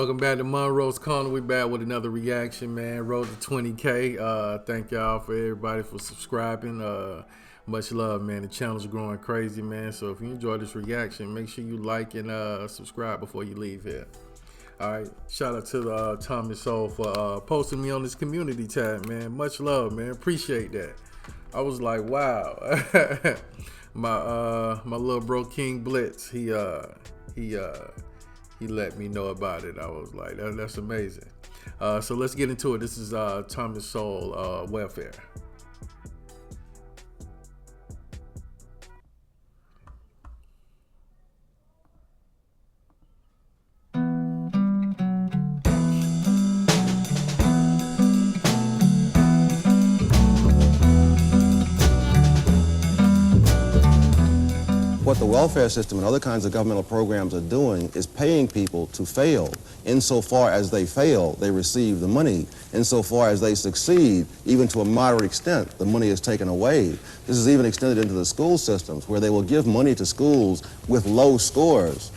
Welcome back to Munroe's Corner. We back with another reaction, man. Road to 20K. Thank y'all for everybody for subscribing. Much love, man. The channel's growing crazy, man. So if you enjoy this reaction, make sure you like and subscribe before you leave here. All right. Shout out to Tommy Soul for posting me on this community tab, man. Much love, man. Appreciate that. I was like, wow. my little bro King Blitz, he let me know about it. I was like, that's amazing. So let's get into it. This is Thomas Sowell, Welfare. What the welfare system and other kinds of governmental programs are doing is paying people to fail. Insofar as they fail, they receive the money. Insofar as they succeed, even to a moderate extent, the money is taken away. This is even extended into the school systems, where they will give money to schools with low scores.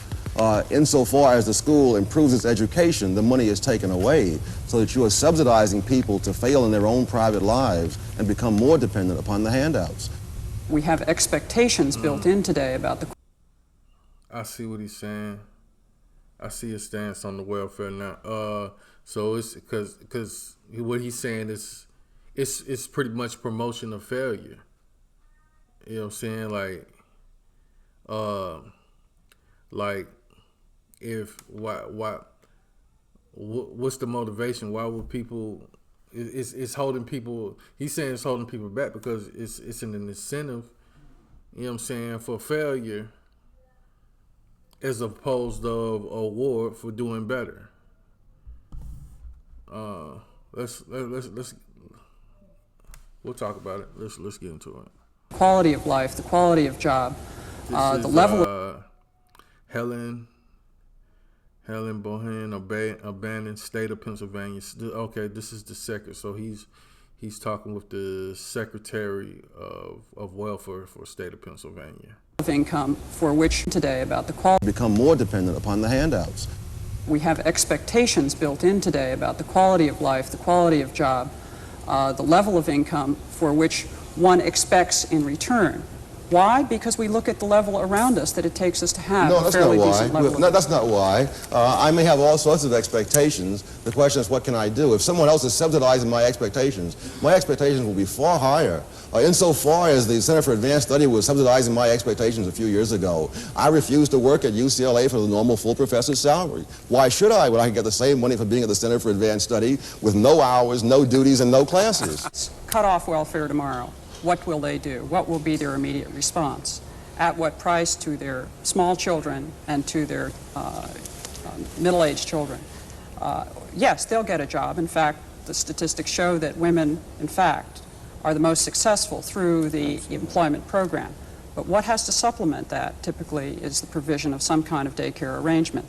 Insofar as the school improves its education, the money is taken away, so that you are subsidizing people to fail in their own private lives and become more dependent upon the handouts. We have expectations built in today about the... I see what he's saying. I see his stance on the welfare now. So it's because what he's saying is it's pretty much promotion of failure. You know what I'm saying? Like if what's the motivation? Why would people? It's holding people. He's saying it's holding people back because it's an incentive. You know what I'm saying, for failure, as opposed to award for doing better. Let's we'll talk about it. Let's get into it. Quality of life, the quality of job, the level of Helen Bohan, abandoned state of Pennsylvania. Okay, this is the second. So he's talking with the Secretary of Welfare for state of Pennsylvania. Of income for which today about the quality... Become more dependent upon the handouts. We have expectations built in today about the quality of life, the quality of job, the level of income for which one expects in return. Why? Because we look at the level around us that it takes us to have a fairly decent level. No, that's not why. I may have all sorts of expectations. The question is, what can I do? If someone else is subsidizing my expectations will be far higher. Insofar as the Center for Advanced Study was subsidizing my expectations a few years ago, I refused to work at UCLA for the normal full professor's salary. Why should I, when I can get the same money for being at the Center for Advanced Study with no hours, no duties, and no classes? Cut off welfare tomorrow. What will they do? What will be their immediate response? At what price to their small children and to their middle-aged children? Yes, they'll get a job. In fact, the statistics show that women, in fact, are the most successful through the employment program. But what has to supplement that typically is the provision of some kind of daycare arrangement.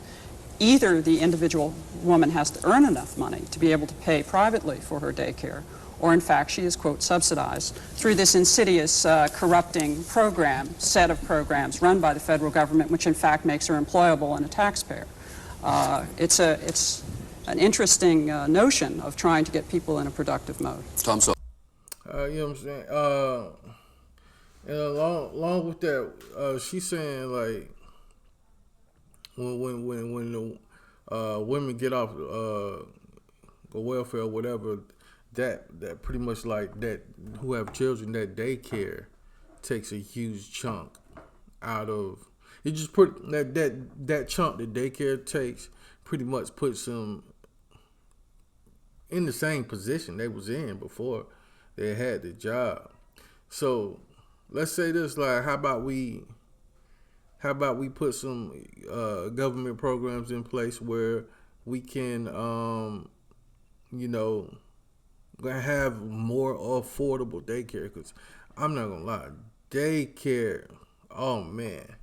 Either the individual woman has to earn enough money to be able to pay privately for her daycare, or in fact she is, quote, subsidized through this insidious corrupting set of programs run by the federal government, which in fact makes her employable and a taxpayer. It's an interesting notion of trying to get people in a productive mode. Tom, so you know what I'm saying? And along with that, she's saying like when the women get off the welfare or whatever, that pretty much like that who have children, that daycare takes a huge chunk out of it. Just put that chunk that daycare takes pretty much puts them in the same position they was in before they had the job. So let's say this, like, how about we put some government programs in place where we can you know, have more affordable daycare? Because I'm not gonna lie, daycare, oh man,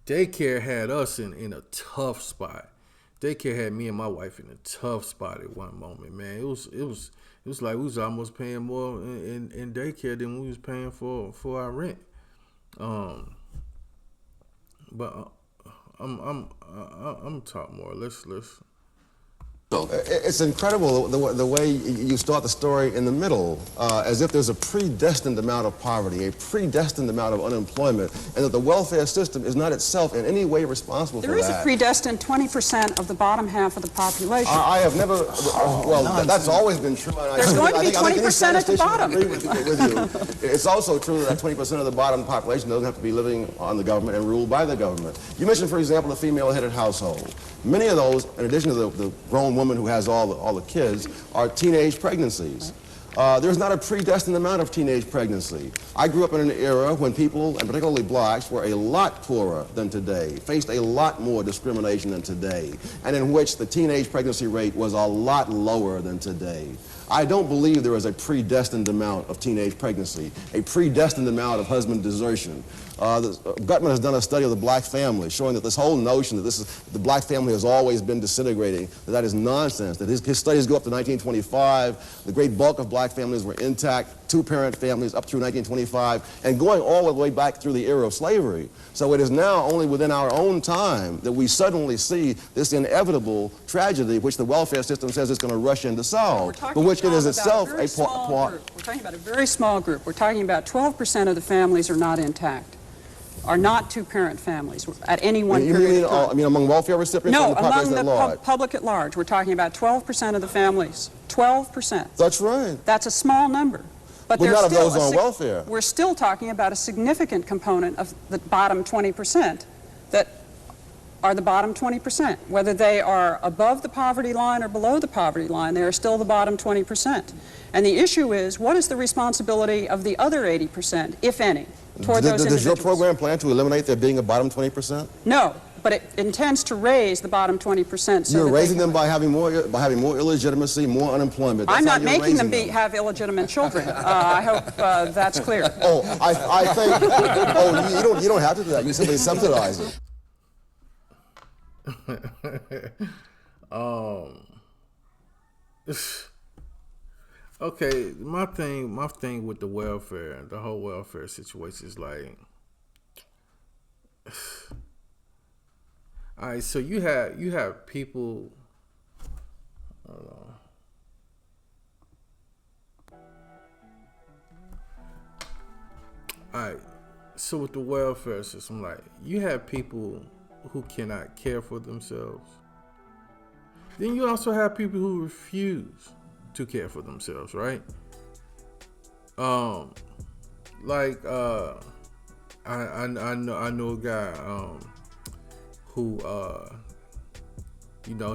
daycare had us in a tough spot. Daycare had me and my wife in a tough spot at one moment, man. It was like we was almost paying more in daycare than we was paying for our rent. But I'm talk more. Let's It's incredible the way you start the story in the middle, as if there's a predestined amount of poverty, a predestined amount of unemployment, and that the welfare system is not itself in any way responsible for that. There is a predestined 20% of the bottom half of the population. I have never, well, that's always been true. And There's going to be 20% any at the statistician would bottom. agree with you. It's also true that 20% of the bottom population doesn't have to be living on the government and ruled by the government. You mentioned, for example, the female-headed household. Many of those, in addition to the grown woman who has all the kids, are teenage pregnancies. There's not a predestined amount of teenage pregnancy. I grew up in an era when people, and particularly blacks, were a lot poorer than today, faced a lot more discrimination than today, and in which the teenage pregnancy rate was a lot lower than today. I don't believe there is a predestined amount of teenage pregnancy, a predestined amount of husband desertion. Gutman has done a study of the black family showing that this whole notion that the black family has always been disintegrating, that is nonsense, that his studies go up to 1925, the great bulk of black families were intact, two-parent families up through 1925, and going all the way back through the era of slavery. So it is now only within our own time that we suddenly see this inevitable tragedy which the welfare system says it's going to rush in to solve, but which it is itself a part. We're talking about a very small group. We're talking about 12% of the families are not intact, are not two-parent families at any one period of time. I mean among welfare recipients? No, or the among population the at large? public at large. We're talking about 12% of the families. 12%. That's right. That's a small number. But Not of still those on welfare. We're still talking about a significant component of the bottom 20% that are the bottom 20%. Whether they are above the poverty line or below the poverty line, they are still the bottom 20%. And the issue is, what is the responsibility of the other 80%, if any, toward those individuals? Does your program plan to eliminate there being a bottom 20%? No, but it intends to raise the bottom 20%. So you're raising them by having more illegitimacy, more unemployment. I'm not making them have illegitimate children. I hope that's clear. Oh, I think. Oh, you don't have to do that. You simply subsidize it. Okay, my thing with the welfare, the whole welfare situation is like, all right. So you have people. Hold on. All right. So with the welfare system, like you have people who cannot care for themselves. Then you also have people who refuse to care for themselves, right? I know a guy who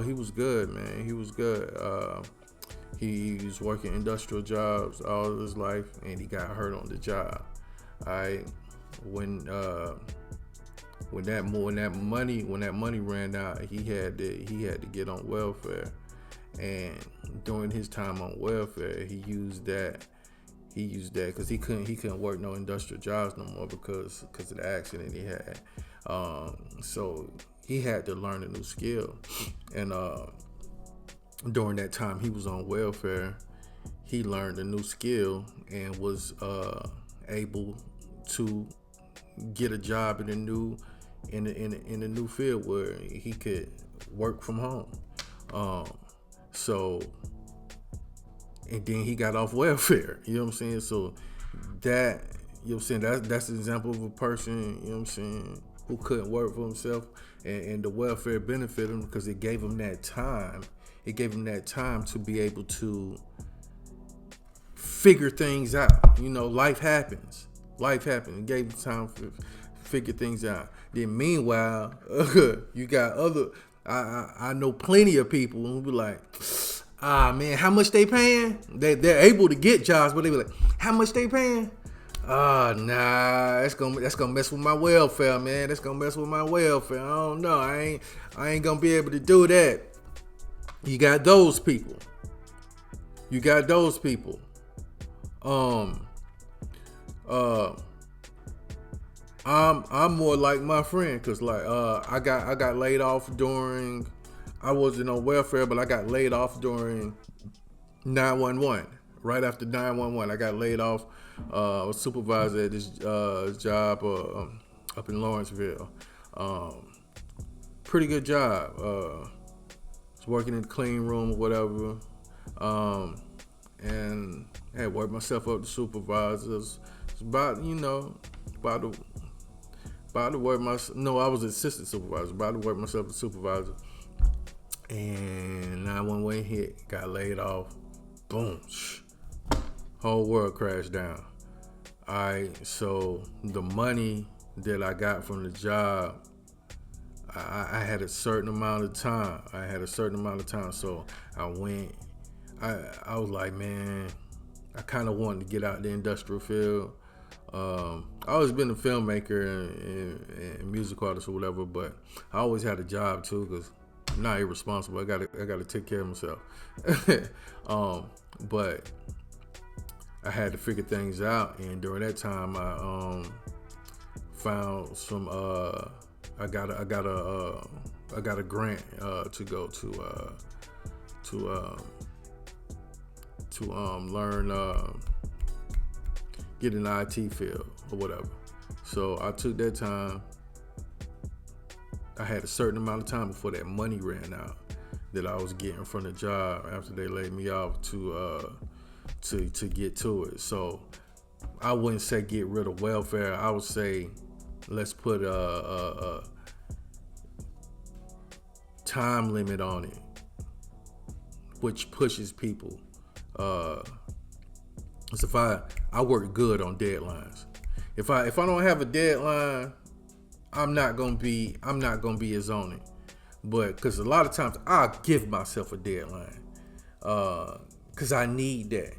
he was good, man. He was good. He was working industrial jobs all of his life, and he got hurt on the job. When that money ran out, he had to get on welfare. And during his time on welfare, he used that because he couldn't work no industrial jobs no more because of the accident he had. So he had to learn a new skill. And during that time he was on welfare, he learned a new skill and was able to get a job in a new field where he could work from home. So, and then he got off welfare, you know what I'm saying? So that, you know what I'm saying, that's an example of a person, you know what I'm saying, who couldn't work for himself, and the welfare benefited him because it gave him that time. It gave him that time to be able to figure things out. You know, life happens. It gave him time to figure things out. Then meanwhile, you got other, I know plenty of people who be like, man, how much they paying? They're able to get jobs, but they be like, how much they paying? Nah, that's gonna mess with my welfare, man. That's gonna mess with my welfare. I don't know. I ain't gonna be able to do that. You got those people. I'm more like my friend, cause like I got laid off during, I wasn't on welfare, but I got laid off during 911. Right after 911, I got laid off. I was supervisor at this job up in Lawrenceville. Pretty good job. was working in the clean room or whatever. And I had worked myself up to supervisors. It's about to work no, I was assistant supervisor, about to work myself to supervisor. And 911 hit, got laid off. Boom. Whole world crashed down. Alright, so the money that I got from the job, I had a certain amount of time. So I went, I was like, man, I kind of wanted to get out the industrial field. I always been a filmmaker and music artist or whatever, but I always had a job too, because I'm not irresponsible. I gotta take care of myself. But I had to figure things out, and during that time, I found some. I got a grant to go to learn get in the IT field or whatever. So I took that time. I had a certain amount of time before that money ran out that I was getting from the job after they laid me off to get to it. So I wouldn't say get rid of welfare. I would say let's put a time limit on it, which pushes people. If I work good on deadlines. If I don't have a deadline, I'm not gonna be as on it. But because a lot of times I give myself a deadline, because I need that.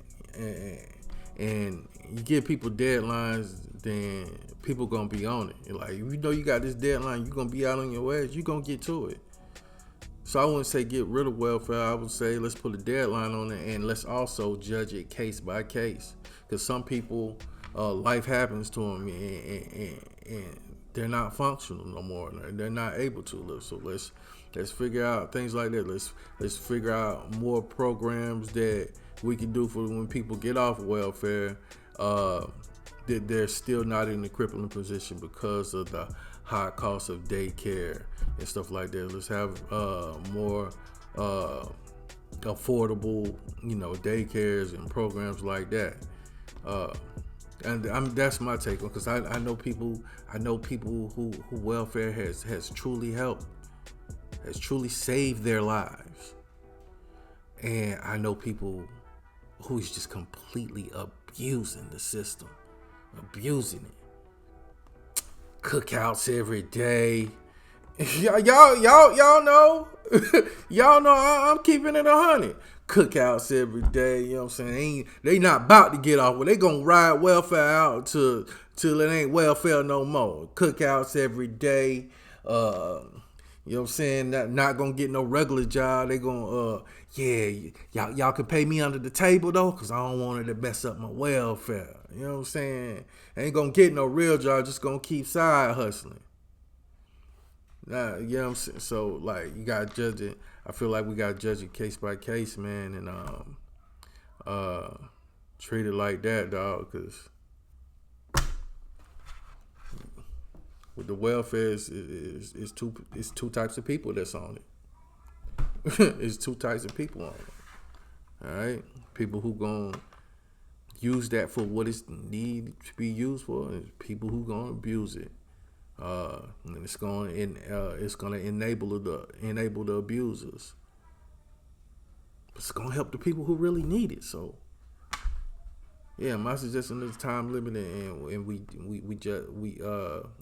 And you give people deadlines, then people gonna be on it. Like, if you know you got this deadline, you gonna be out on your ass, you gonna get to it. So I wouldn't say get rid of welfare. I would say let's put a deadline on it, and let's also judge it case by case. Because some people, life happens to them, and they're not functional no more. They're not able to live. So let's figure out things like that. Let's figure out more programs that we can do for when people get off welfare, that they're still not in a crippling position because of the high cost of daycare and stuff like that. Let's have more affordable, daycares and programs like that. And that's my take on, because I know people who welfare has truly helped, has truly saved their lives. And I know people who's just completely abusing the system, abusing it. Cookouts every day. Y'all know. Y'all know I'm keeping it 100. Cookouts every day, you know what I'm saying? They not about to get off. Well, they gonna ride welfare out till it ain't welfare no more. Cookouts every day. You know what I'm saying? Not gonna get no regular job. They gonna y'all can pay me under the table though, cause I don't want it to mess up my welfare. You know what I'm saying? Ain't gonna get no real job, just gonna keep side hustling. Nah, you know what I'm saying? So like, you gotta judge it. I feel like we gotta judge it case by case, man, and treat it like that, dog. Cause with the welfare, it's two types of people that's on it. It's two types of people on it. All right, people who gonna use that for what it's need to be used for, and people who gonna abuse it. And it's gonna enable the abusers. It's gonna help the people who really need it. So, yeah, my suggestion is time limited, and we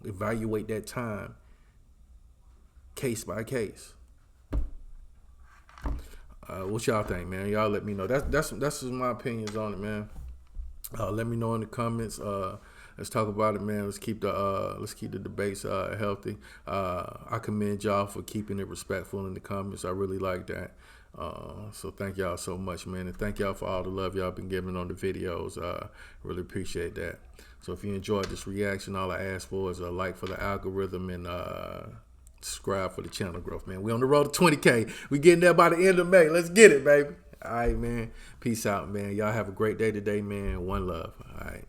evaluate that time case by case. What y'all think, man? Y'all let me know. That's just my opinions on it, man. Let me know in the comments. Let's talk about it, man. Let's keep the debates healthy. I commend y'all for keeping it respectful in the comments. I really like that. So thank y'all so much, man, and thank y'all for all the love y'all been giving on the videos. Really appreciate that. So if you enjoyed this reaction, all I ask for is a like for the algorithm and subscribe for the channel growth, man. We on the road to 20K. We getting there by the end of May. Let's get it, baby. All right, man. Peace out, man. Y'all have a great day today, man. One love. All right.